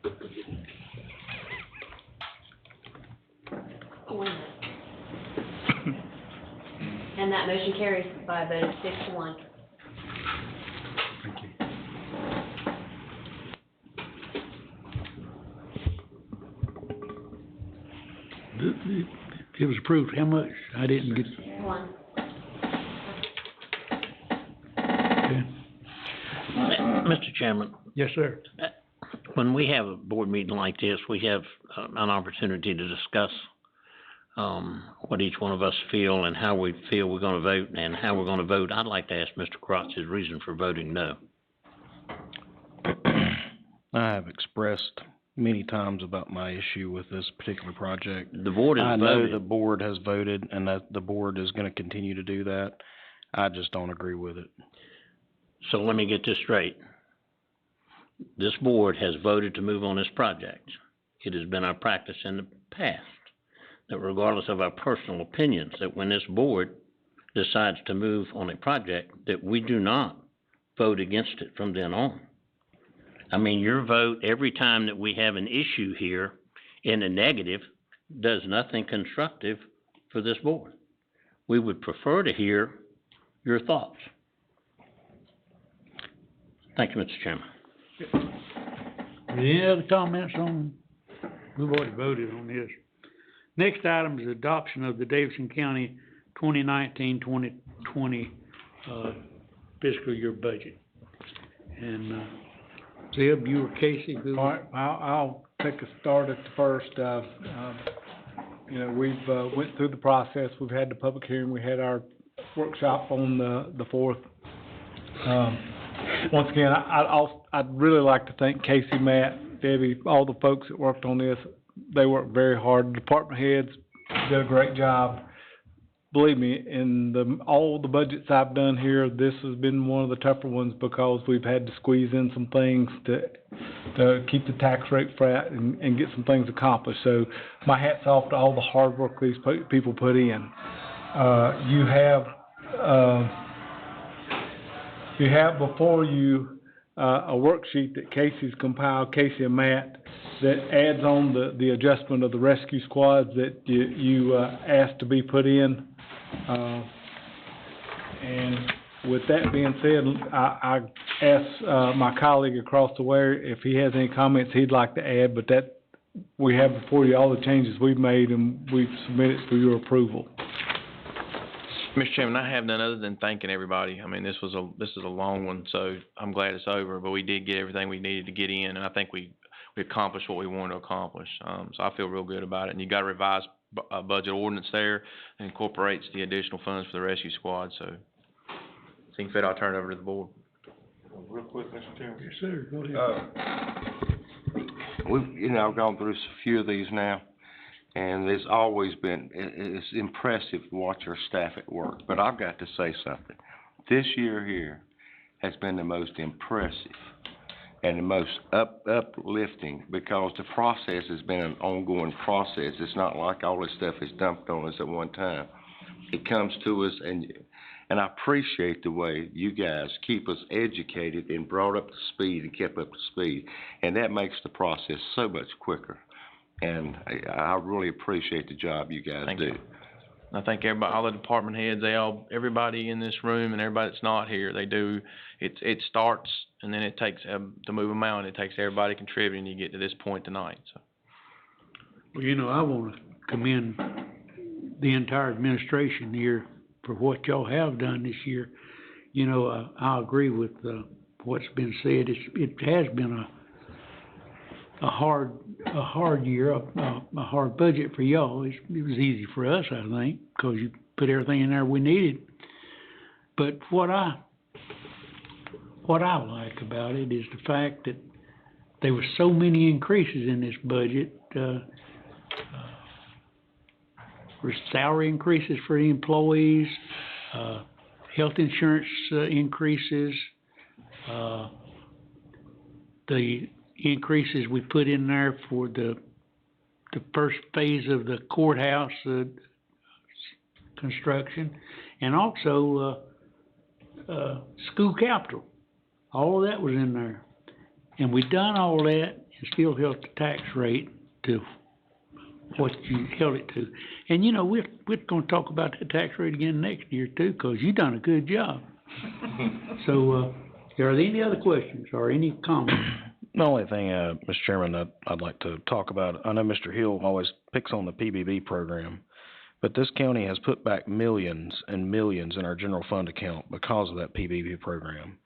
And that motion carries by a vote of 6-1. Thank you. It was approved, how much? I didn't get, 1. okay. Mr. Chairman, Yes, sir. when we have a board meeting like this, we have an opportunity to discuss what each one of us feel and how we feel we're gonna vote and how we're gonna vote. I'd like to ask Mr. Crotts his reason for voting no. I have expressed many times about my issue with this particular project. The board has I know voted. the board has voted and that the board is gonna continue to do that. I just don't agree with it. So let me get this straight. This board has voted to move on this project. It has been our practice in the past that regardless of our personal opinions, that when this board decides to move on a project, that we do not vote against it from then on. I mean, your vote every time that we have an issue here in a negative does nothing constructive for this board. We would prefer to hear your thoughts. Thank you, Mr. Chairman. Any other comments on, we've already voted on this. Next item is adoption of the Davidson County 2019-2020 fiscal year budget. And, Zeb, you or Casey, who? All right, I'll take a start at the first. You know, we've, went through the process. We've had the public hearing. We had our workshop on the 4th. Once again, I'd really like to thank Casey, Matt, Debbie, all the folks that worked on this. They worked very hard. The department heads did a great job. Believe me, in all the budgets I've done here, this has been one of the tougher ones because we've had to squeeze in some things to keep the tax rate flat and get some things accomplished. So my hat's off to all the hard work these people put in. You have before you a worksheet that Casey's compiled, Casey and Matt, that adds on the adjustment of the rescue squads that you asked to be put in. And with that being said, I asked my colleague across the way if he has any comments he'd like to add, but that we have before you all the changes we've made and we've submitted for your approval. Mr. Chairman, I have none other than thanking everybody. I mean, this is a long one, so I'm glad it's over, but we did get everything we needed to get in, and I think we accomplished what we wanted to accomplish. So I feel real good about it. And you got a revised budget ordinance there that incorporates the additional funds for the rescue squad, so seeing fit, I'll turn it over to the board. Real quick, Mr. Chairman. Yes, sir, go ahead. I've gone through a few of these now, and there's always been, it's impressive to watch our staff at work, but I've got to say something. This year here has been the most impressive and the most uplifting because the process has been an ongoing process. It's not like all this stuff is dumped on us at one time. It comes to us, and I appreciate the way you guys keep us educated and brought up to speed and kept up to speed, and that makes the process so much quicker. And I really appreciate the job you guys do. I thank everybody, all the department heads, everybody in this room and everybody that's not here, they do, it starts and then it takes, to move them out, it takes everybody contributing to get to this point tonight, so. Well, I want to commend the entire administration here for what y'all have done this year. I agree with, what's been said. It has been a hard year, a hard budget for y'all. It was easy for us, I think, because you put everything in there we needed. But what I like about it is the fact that there were so many increases in this budget. Salary increases for the employees, health insurance increases, the increases we put in there for the first phase of the courthouse construction, and also school capital. All of that was in there. And we done all that and still held the tax rate to what you held it to. And we're going to talk about the tax rate again next year too, because you done a good job. So, are there any other questions or any comments? The only thing, Mr. Chairman, I'd like to talk about, I know Mr. Hill always picks on the PBB program, but this county has put back millions and millions in our general fund account because of that PBB program.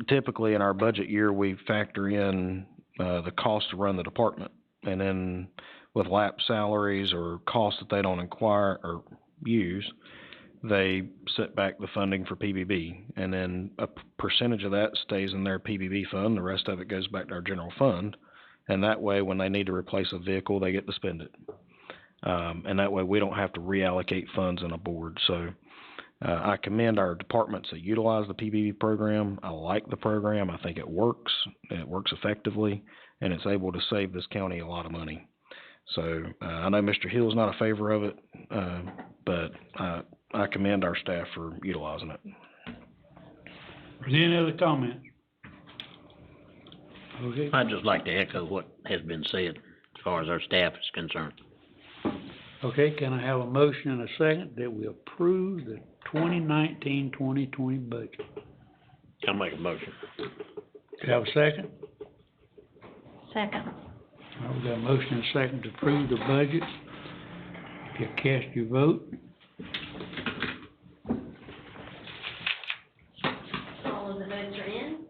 Typically in our budget year, we factor in the cost to run the department, and then with lap salaries or costs that they don't inquire or use, they set back the funding for PBB, and then a percentage of that stays in their PBB fund, the rest of it goes back to our general fund, and that way, when they need to replace a vehicle, they get to spend it. And that way, we don't have to reallocate funds in a board, so I commend our departments that utilize the PBB program. I like the program, I think it works effectively, and it's able to save this county a lot of money. So, I know Mr. Hill's not a favor of it, but I commend our staff for utilizing it. Is there any other comment? Okay. I'd just like to echo what has been said as far as our staff is concerned. Okay, can I have a motion and a second that we approve the 2019-2020 budget? I'll make a motion. Can I have a second? Second. All right, we got a motion and a second to approve the budget. If you cast your vote. All of the votes are in.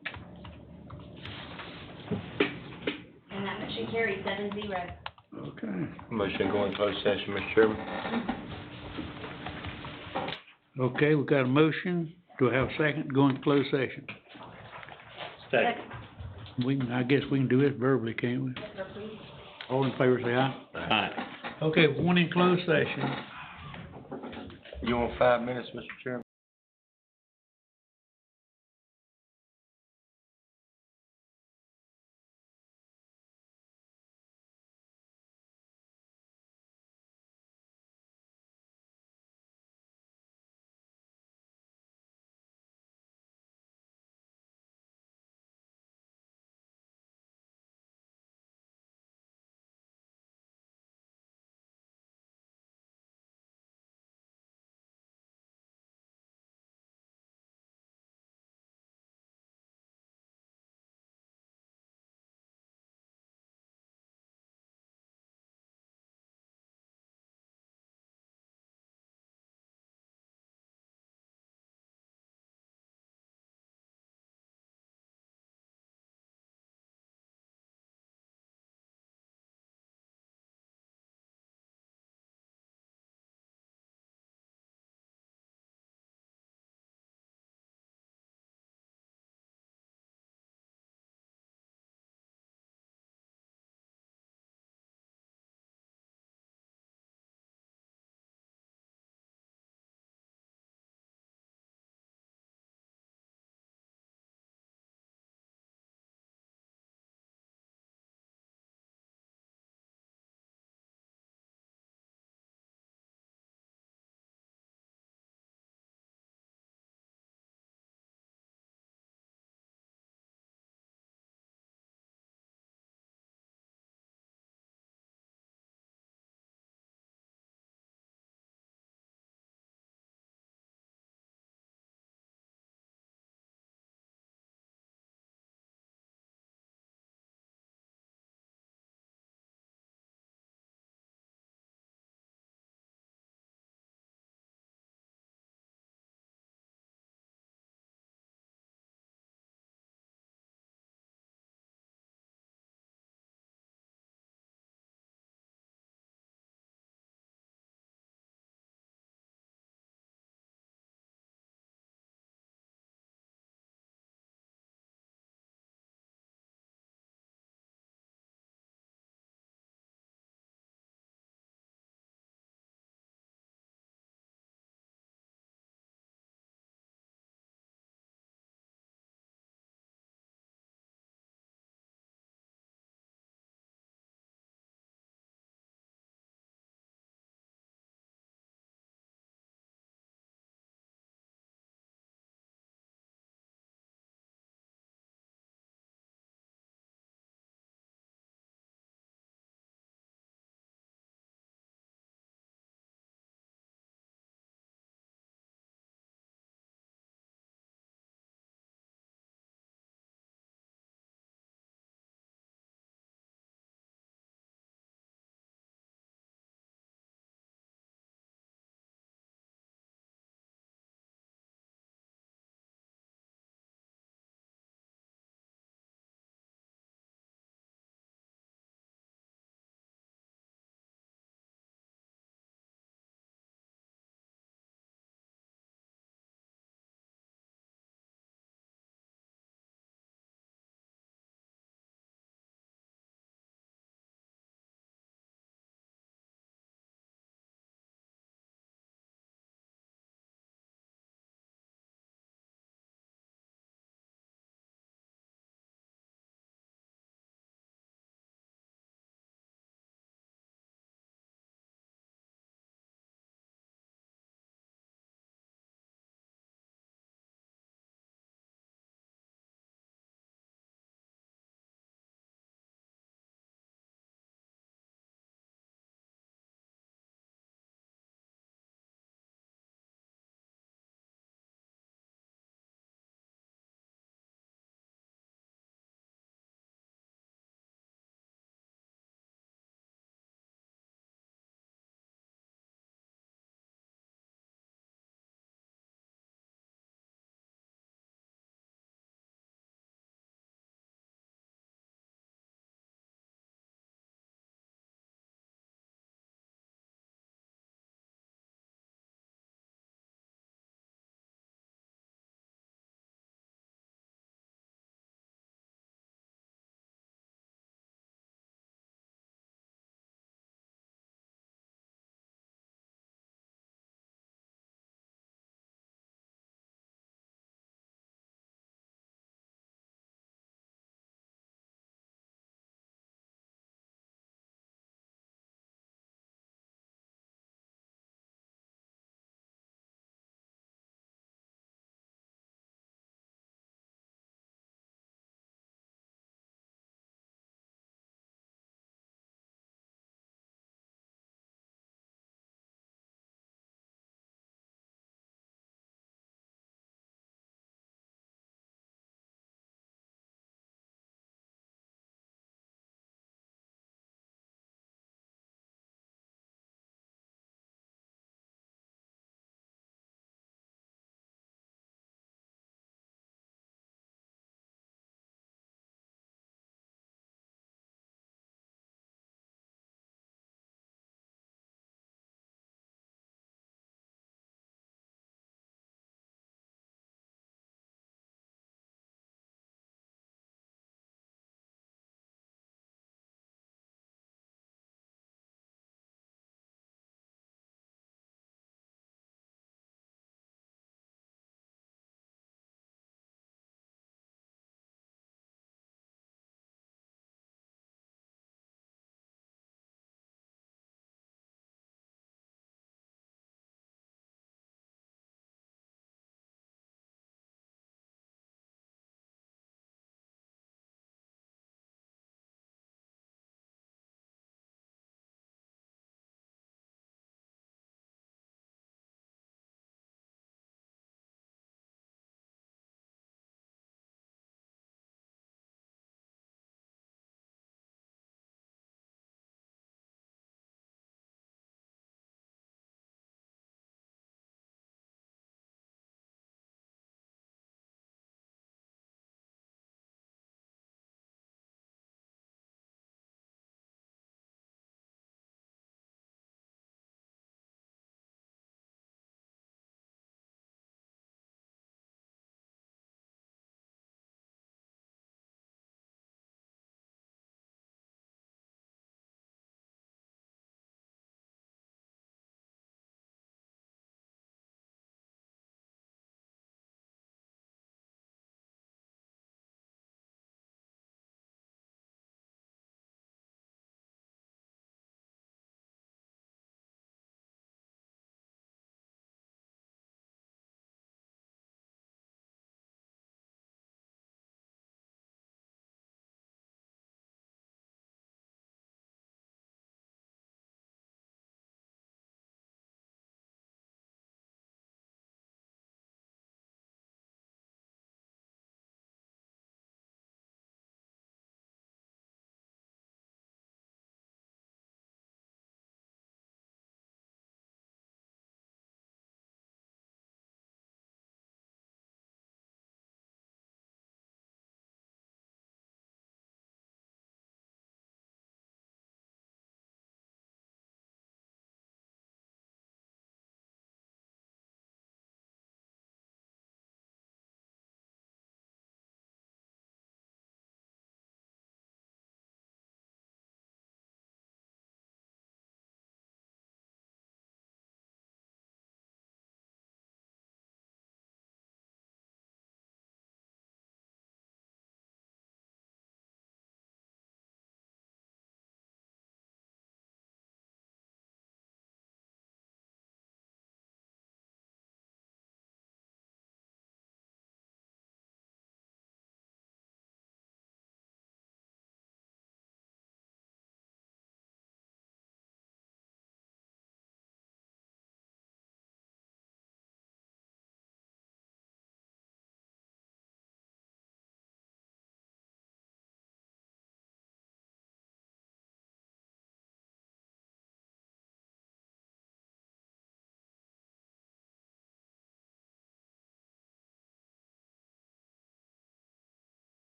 And that motion carries 7-0. Okay. Motion to go in closed session, Mr. Chairman. Okay, we got a motion. Do I have a second? Go into closed session. Second. I guess we can do this verbally, can't we? Yes, sir, please. All in favor, say aye. Aye. Okay, one in closed session. You want 5 minutes, Mr. Chairman?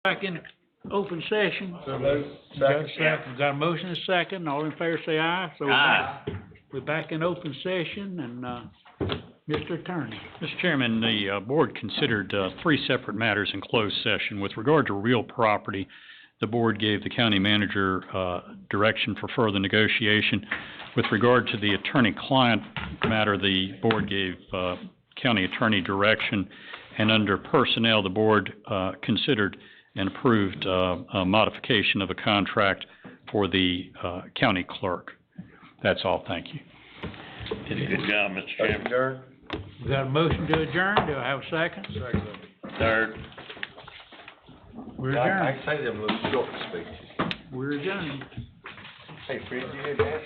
Back in open session. Second. Got a motion and a second, all in favor say aye. So we're back in open session and, Mr. Attorney. Mr. Chairman, the board considered three separate matters in closed session. With regard to real property, the board gave the county manager direction for further negotiation. With regard to the attorney-client matter, the board gave county attorney direction. And under personnel, the board considered and approved a modification of a contract for the county clerk. That's all, thank you. Good job, Mr. Chairman. We got a motion to adjourn, do I have a second? Second. Third. We're adjourned. I say them little short speeches. We're adjourned. Hey, Fred, you had that?